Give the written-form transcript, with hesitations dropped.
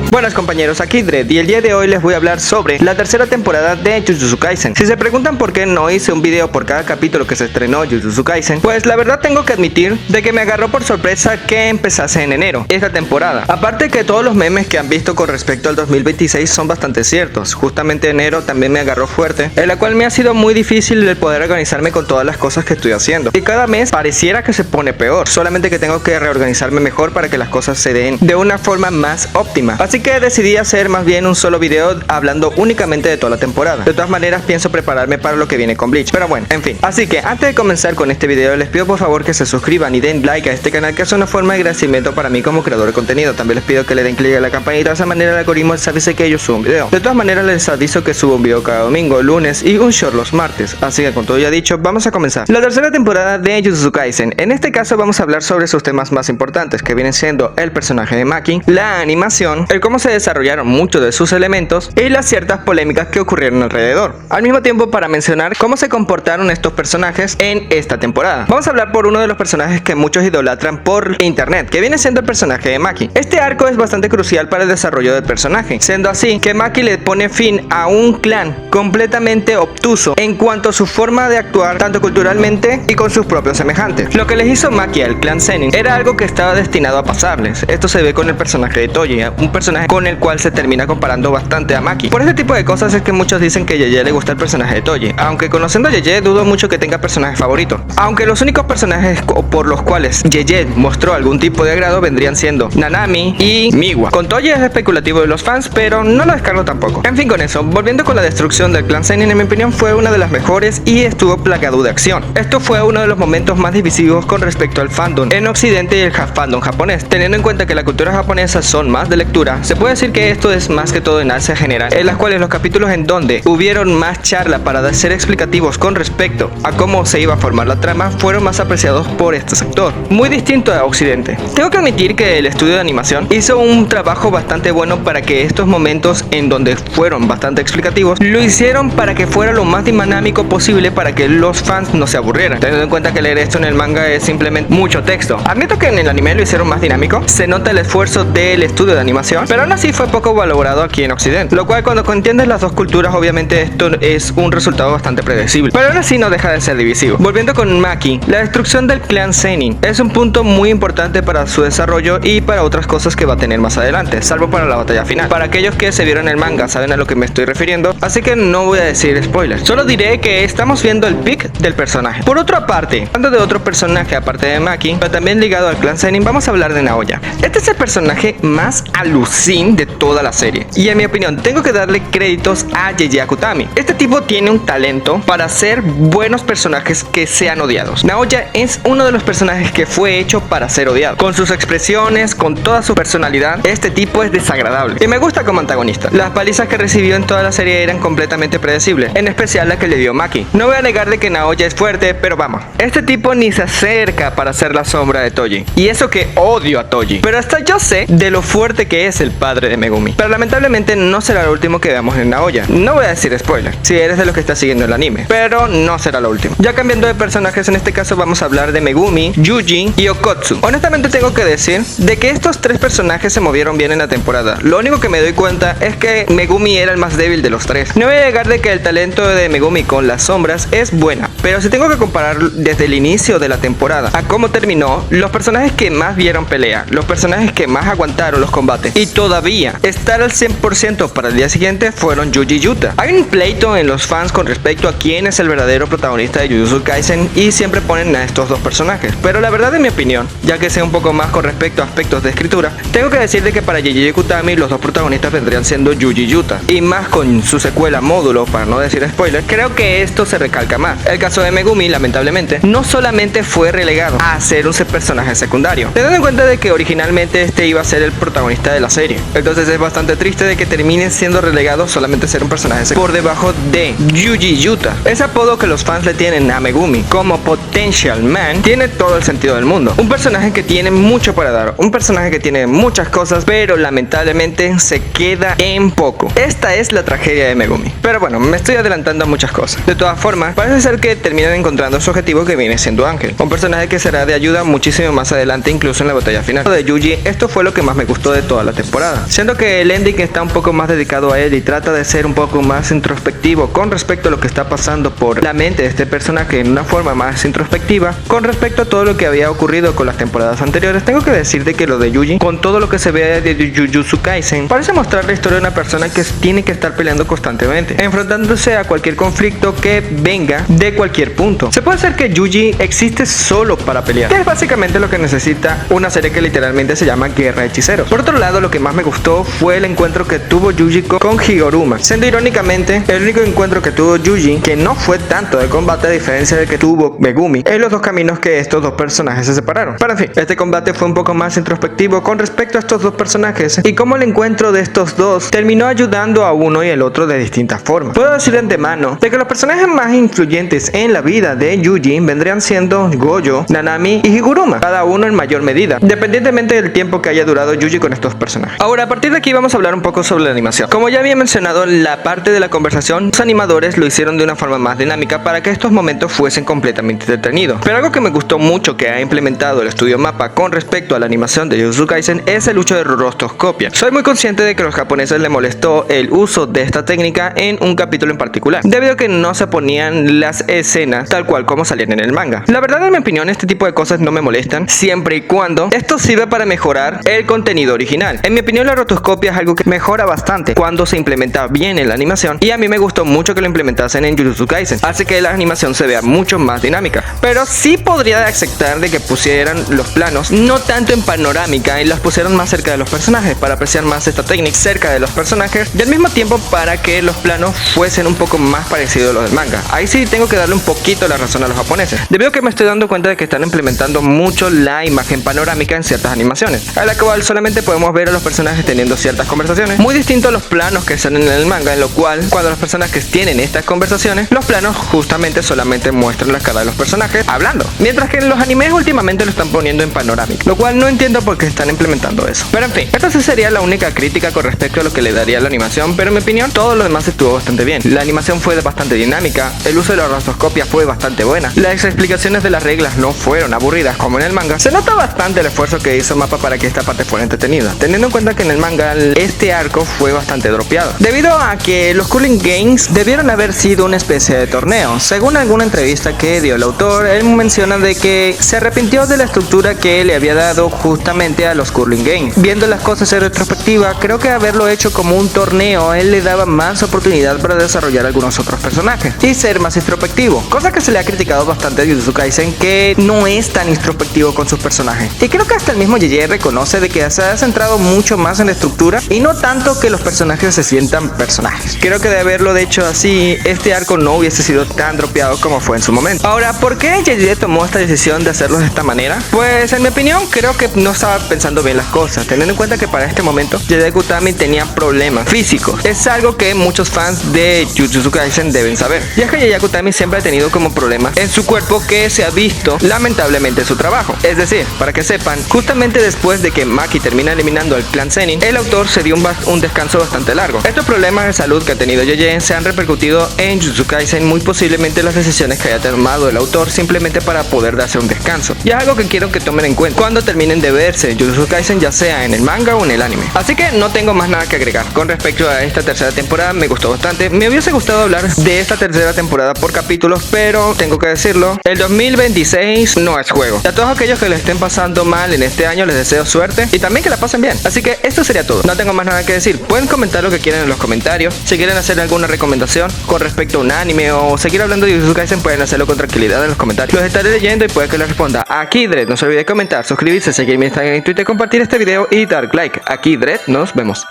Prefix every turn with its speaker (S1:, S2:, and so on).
S1: Buenas compañeros, aquí Dredd y el día de hoy les voy a hablar sobre la tercera temporada de Jujutsu Kaisen. Si se preguntan por qué no hice un video por cada capítulo que se estrenó Jujutsu Kaisen, pues la verdad tengo que admitir de que me agarró por sorpresa que empezase en enero esta temporada. Aparte que todos los memes que han visto con respecto al 2026 son bastante ciertos. Justamente enero también me agarró fuerte, en la cual me ha sido muy difícil el poder organizarme con todas las cosas que estoy haciendo. Y cada mes pareciera que se pone peor, solamente que tengo que reorganizarme mejor para que las cosas se den de una forma más óptima. Así que decidí hacer más bien un solo video hablando únicamente de toda la temporada. De todas maneras pienso prepararme para lo que viene con Bleach, pero bueno, en fin. Así que antes de comenzar con este video les pido por favor que se suscriban y den like a este canal, que es una forma de agradecimiento para mí como creador de contenido. También les pido que le den click a la campanita, de esa manera el algoritmo sabe que yo subo un video. De todas maneras les aviso que subo un video cada domingo, lunes y un short los martes. Así que con todo ya dicho, vamos a comenzar la tercera temporada de Jujutsu Kaisen. En este caso vamos a hablar sobre sus temas más importantes, que vienen siendo el personaje de Maki, la animación, el cómo se desarrollaron muchos de sus elementos y las ciertas polémicas que ocurrieron alrededor. Al mismo tiempo, para mencionar cómo se comportaron estos personajes en esta temporada. Vamos a hablar por uno de los personajes que muchos idolatran por internet, que viene siendo el personaje de Maki. Este arco es bastante crucial para el desarrollo del personaje, siendo así que Maki le pone fin a un clan completamente obtuso en cuanto a su forma de actuar, tanto culturalmente y con sus propios semejantes. Lo que les hizo Maki al clan Zenin era algo que estaba destinado a pasarles. Esto se ve con el personaje de Toji, un personaje con el cual se termina comparando bastante a Maki. Por este tipo de cosas es que muchos dicen que Yeye le gusta el personaje de Toji, aunque conociendo a Yeye dudo mucho que tenga personaje favorito. Aunque los únicos personajes por los cuales Yeye mostró algún tipo de agrado vendrían siendo Nanami y Miwa. Con Toji es especulativo de los fans, pero no lo descargo tampoco. En fin, con eso, volviendo con la destrucción del clan Zenin, en mi opinión fue una de las mejores y estuvo plagado de acción. Esto fue uno de los momentos más divisivos con respecto al fandom en occidente y el fandom japonés. Teniendo en cuenta que la cultura japonesa son más de lectura, se puede decir que esto es más que todo en Asia general, en las cuales los capítulos en donde hubieron más charla para ser explicativos con respecto a cómo se iba a formar la trama fueron más apreciados por este sector, muy distinto a occidente. Tengo que admitir que el estudio de animación hizo un trabajo bastante bueno para que estos momentos en donde fueron bastante explicativos lo hicieron para que fuera lo más dinámico posible, para que los fans no se aburrieran, teniendo en cuenta que leer esto en el manga es simplemente mucho texto. Admito que en el anime lo hicieron más dinámico, se nota el esfuerzo del estudio de animación, pero aún así fue poco valorado aquí en occidente, lo cual cuando entiendes las dos culturas obviamente esto es un resultado bastante predecible, pero aún así no deja de ser divisivo. Volviendo con Maki, la destrucción del clan Zenin es un punto muy importante para su desarrollo y para otras cosas que va a tener más adelante, salvo para la batalla final. Para aquellos que se vieron el manga saben a lo que me estoy refiriendo, así que no voy a decir spoilers, solo diré que estamos viendo el pic del personaje. Por otra parte, hablando de otro personaje aparte de Maki, pero también ligado al clan Zenin, vamos a hablar de Naoya. Este es el personaje más alucin de toda la serie, y en mi opinión tengo que darle créditos a Yeye Akutami. Este tipo tiene un talento para hacer buenos personajes que sean odiados. Naoya es uno de los personajes que fue hecho para ser odiado. Con sus expresiones, con toda su personalidad, este tipo es desagradable y me gusta como antagonista. Las palizas que recibió en toda la serie eran completamente predecibles, en especial la que le dio Maki. No voy a negarle que Naoya es fuerte, pero vamos, este tipo ni se acerca para ser la sombra de Toji, y eso que odio a Toji, pero hasta yo sé de lo fuerte que es el padre de Megumi. Pero lamentablemente no será lo último que veamos en Naoya. No voy a decir spoiler si eres de los que está siguiendo el anime, pero no será lo último. Ya cambiando de personajes, en este caso vamos a hablar de Megumi, Yuji y Okotsu. Honestamente tengo que decir de que estos tres personajes se movieron bien en la temporada. Lo único que me doy cuenta es que Megumi era el más débil de los tres. No voy a negar de que el talento de Megumi con las sombras es buena, pero si tengo que comparar desde el inicio de la temporada a cómo terminó, los personajes que más vieron pelea, los personajes que más aguantaron los combates y todavía estar al 100% para el día siguiente fueron Yuji y Yuta. Hay un pleito en los fans con respecto a quién es el verdadero protagonista de Jujutsu Kaisen y siempre ponen a estos dos personajes, pero la verdad, en mi opinión, ya que sé un poco más con respecto a aspectos de escritura, tengo que decir de que para Yeye Akutami los dos protagonistas vendrían siendo Yuji y Yuta, y más con su secuela Módulo, para no decir spoiler, creo que esto se recalca más. El caso de Megumi, lamentablemente, no solamente fue relegado a ser un personaje secundario, teniendo en cuenta de que originalmente este iba a ser el protagonista de la serie, entonces es bastante triste de que termine siendo relegado solamente a ser un personaje por debajo de Yuji y Yuta. Ese apodo que los fans le tienen a Megumi como Potential Man tiene todo el sentido del mundo. Un personaje que tiene mucho para dar, un personaje que tiene muchas cosas, pero lamentablemente se queda en poco. Esta es la tragedia de Megumi. Pero bueno, me estoy adelantando a muchas cosas. De todas formas, parece ser que terminan encontrando su objetivo, que viene siendo Ángel, un personaje que será de ayuda muchísimo más adelante, incluso en la batalla final. De Yuji, esto fue lo que más me gustó de toda la temporada. temporada, siendo que el ending está un poco más dedicado a él y trata de ser un poco más introspectivo con respecto a lo que está pasando por la mente de este personaje en una forma más introspectiva con respecto a todo lo que había ocurrido con las temporadas anteriores. Tengo que decirte que lo de Yuji, con todo lo que se ve de Jujutsu Kaisen, parece mostrar la historia de una persona que tiene que estar peleando constantemente, enfrentándose a cualquier conflicto que venga de cualquier punto. Se puede hacer que Yuji existe solo para pelear, que es básicamente lo que necesita una serie que literalmente se llama Guerra de Hechiceros. Por otro lado, lo que más me gustó fue el encuentro que tuvo Yuji con Higoruma, siendo irónicamente el único encuentro que tuvo Yuji que no fue tanto de combate a diferencia de que tuvo Megumi en los dos caminos que estos dos personajes se separaron. Pero en fin, este combate fue un poco más introspectivo con respecto a estos dos personajes y cómo el encuentro de estos dos terminó ayudando a uno y el otro de distintas formas. Puedo decir de antemano de que los personajes más influyentes en la vida de Yuji vendrían siendo Gojo, Nanami y Higuruma, cada uno en mayor medida, independientemente del tiempo que haya durado Yuji con estos personajes. Ahora, a partir de aquí vamos a hablar un poco sobre la animación. Como ya había mencionado en la parte de la conversación, los animadores lo hicieron de una forma más dinámica para que estos momentos fuesen completamente entretenidos. Pero algo que me gustó mucho que ha implementado el estudio MAPPA con respecto a la animación de Jujutsu Kaisen es el uso de rostoscopia. Soy muy consciente de que a los japoneses les molestó el uso de esta técnica en un capítulo en particular, debido a que no se ponían las escenas tal cual como salían en el manga. La verdad, en mi opinión, este tipo de cosas no me molestan, siempre y cuando esto sirve para mejorar el contenido original. En mi opinión, la rotoscopia es algo que mejora bastante cuando se implementa bien en la animación, y a mí me gustó mucho que lo implementasen en Jujutsu Kaisen. Hace que la animación se vea mucho más dinámica, pero sí podría aceptar de que pusieran los planos no tanto en panorámica y los pusieran más cerca de los personajes para apreciar más esta técnica cerca de los personajes, y al mismo tiempo para que los planos fuesen un poco más parecidos a los del manga. Ahí sí tengo que darle un poquito la razón a los japoneses, debido a que me estoy dando cuenta de que están implementando mucho la imagen panorámica en ciertas animaciones, a la cual solamente podemos ver a los personajes teniendo ciertas conversaciones, muy distinto a los planos que salen en el manga, en lo cual cuando los personajes tienen estas conversaciones, los planos justamente solamente muestran la cara de los personajes hablando, mientras que en los animes últimamente lo están poniendo en panorámica, lo cual no entiendo por qué están implementando eso. Pero en fin, esta sí sería la única crítica con respecto a lo que le daría a la animación, pero en mi opinión todo lo demás estuvo bastante bien. La animación fue bastante dinámica, el uso de la rostoscopia fue bastante buena, las explicaciones de las reglas no fueron aburridas como en el manga. Se nota bastante el esfuerzo que hizo MAPPA para que esta parte fuera entretenida, teniendo en cuenta que en el manga este arco fue bastante dropeado, debido a que los Curling Games debieron haber sido una especie de torneo. Según alguna entrevista que dio el autor, él menciona de que se arrepintió de la estructura que le había dado justamente a los Curling Games. Viendo las cosas en retrospectiva, creo que haberlo hecho como un torneo, él le daba más oportunidad para desarrollar algunos otros personajes y ser más introspectivo, cosa que se le ha criticado bastante a Jujutsu Kaisen, que no es tan introspectivo con sus personajes. Y creo que hasta el mismo JJ reconoce de que se ha centrado mucho más en la estructura y no tanto que los personajes se sientan personajes. Creo que de haberlo hecho así, este arco no hubiese sido tan dropeado como fue en su momento. Ahora, ¿por qué JJ tomó esta decisión de hacerlo de esta manera? Pues en mi opinión, creo que no estaba pensando bien las cosas, teniendo en cuenta que para este momento JJ Akutami tenía problemas físicos. Es algo que muchos fans de Jujutsu Kaisen deben saber, y es que JJ Akutami siempre ha tenido como problemas en su cuerpo que se ha visto lamentablemente en su trabajo. Es decir, para que sepan, justamente después de que Maki termina eliminando al clan Zenin, el autor se dio un descanso bastante largo. Estos problemas de salud que ha tenido JJ se han repercutido en Jujutsu Kaisen, muy posiblemente las decisiones que haya tomado el autor simplemente para poder darse un descanso, y es algo que quiero que tomen en cuenta cuando terminen de verse Jujutsu Kaisen, ya sea en el manga o en el anime. Así que no tengo más nada que agregar con respecto a esta tercera temporada. Me gustó bastante, me hubiese gustado hablar de esta tercera temporada por capítulos, pero tengo que decirlo, el 2026 no es juego. A todos aquellos que le estén pasando mal en este año les deseo suerte y también que la pasen bien. Así que esto sería todo, no tengo más nada que decir. Pueden comentar lo que quieran en los comentarios. Si quieren hacer alguna recomendación con respecto a un anime o seguir hablando de Jujutsu Kaisen, pueden hacerlo con tranquilidad en los comentarios. Los estaré leyendo y puede que les responda. Aquí Dredd, no se olvide de comentar, suscribirse, seguirme en Instagram y Twitter, compartir este video y dar like. Aquí Dredd, nos vemos.